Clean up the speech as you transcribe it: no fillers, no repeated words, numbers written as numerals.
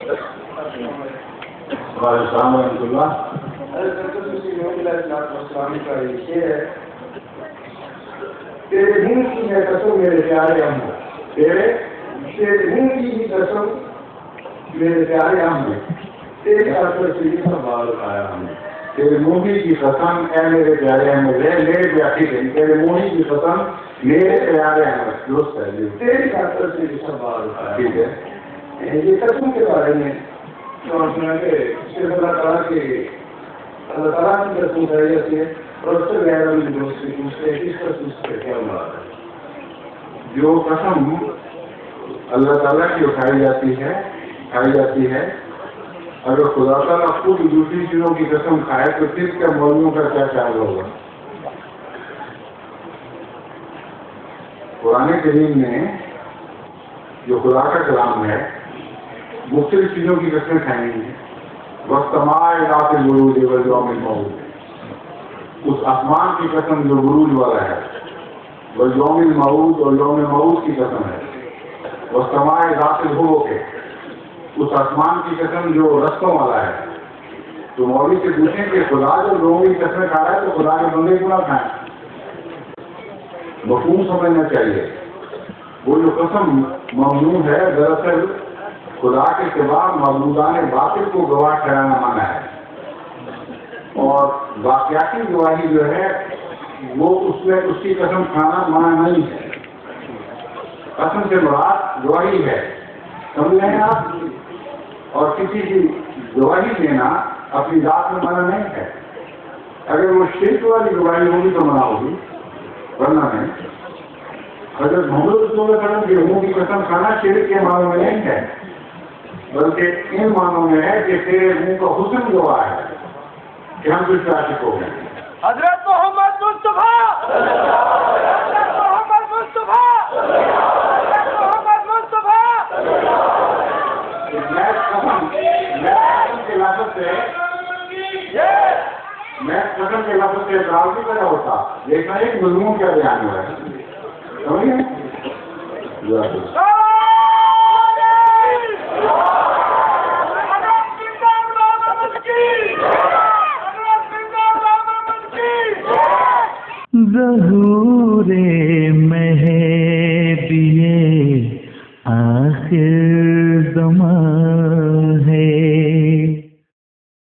السلام ورحمۃ اللہ۔ تیرے منہ کی ہے قسم میرے پیارے احمد، تیرے منہ کی ہی قسم میرے پیارے احمد، تیرے اثر سے یہ سب بال اٹھایا ہم نے۔ تیرے منہ کی قسم اے میرے پیارے احمد، لے بیٹھی گئی، تیرے منہ کی قسم میرے پیارے احمد، درست ہے جی، تیرے اثر سے یہ سب بال اٹھایا۔ ٹھیک ہے، یہ قسم کے بارے میں سنا کہ صرف اللہ تعالیٰ کی قسم کرائی جاتی ہے، اور اس سے غیر عملی دوست سے پوچھتے ہیں اس قسم سے کیا مراد ہے۔ جو قسم اللہ تعالیٰ کی اٹھائی جاتی ہے، اگر خدا تعالیٰ خود دوسری چیزوں کی قسم کھائے تو پھر کیا مولویوں کا کیا خیال ہوگا؟ قرآن کریم میں جو خدا کا کلام ہے مختلف چیزوں کی قسمیں کھائیں گی، وَالسَّمَاءِ ذَاتِ الْبُرُوجِ وَالْيَوْمِ الْمَوْعُودِ، اس آسمان کی قسم جو بروج والا ہے، وَالْيَوْمِ الْمَوْعُودِ اور یوم موعود کی قسم ہے، وَالسَّمَاءِ ذَاتِ الْحُبُقِ، اس آسمان کی قسم جو رستوں والا ہے۔ تو مولوی سے پوچھیں کہ خدا جو لوگوں کی قسمیں کھا رہا ہے تو خدا کے بندے کیوں نہ کھائیں؟ مفہوم سمجھنا چاہیے۔ وہ جو قسم ممنوع ہے دراصل خدا کے سوا معبودان باطل کو گواہ ٹھہرانا مانا ہے، اور واقعاتی گواہی جو ہے وہ اس میں اس کی قسم کھانا منع نہیں ہے۔ قسم سے مراد گواہی ہے، سمجھ رہے ہیں آپ؟ اور کسی کی گواہی دینا اپنی ذات میں منع نہیں ہے۔ اگر وہ شرک والی گواہی ہوگی تو منع ہوگی، ورنہ نہیں۔ حضرت محمد صلی اللہ علیہ وسلم کے منہ کی قسم کھانا شرک کے معنوں میں نہیں ہے، بلکہ ان معنوں میں ہے کہ تیرے منہ کا حسن گواہ ہے کہ ہم کچھ عاشق ہو گئے۔ حضرت محمد مصطفیٰ، حضرت محمد مصطفیٰ، حضرت محمد مصطفیٰ۔ میں قسم کے لفظ سے اقرار بھی پیدا ہوتا، لیکن ایک مضمون کیا بیان ہوا ہے، سمجھے؟ ظہور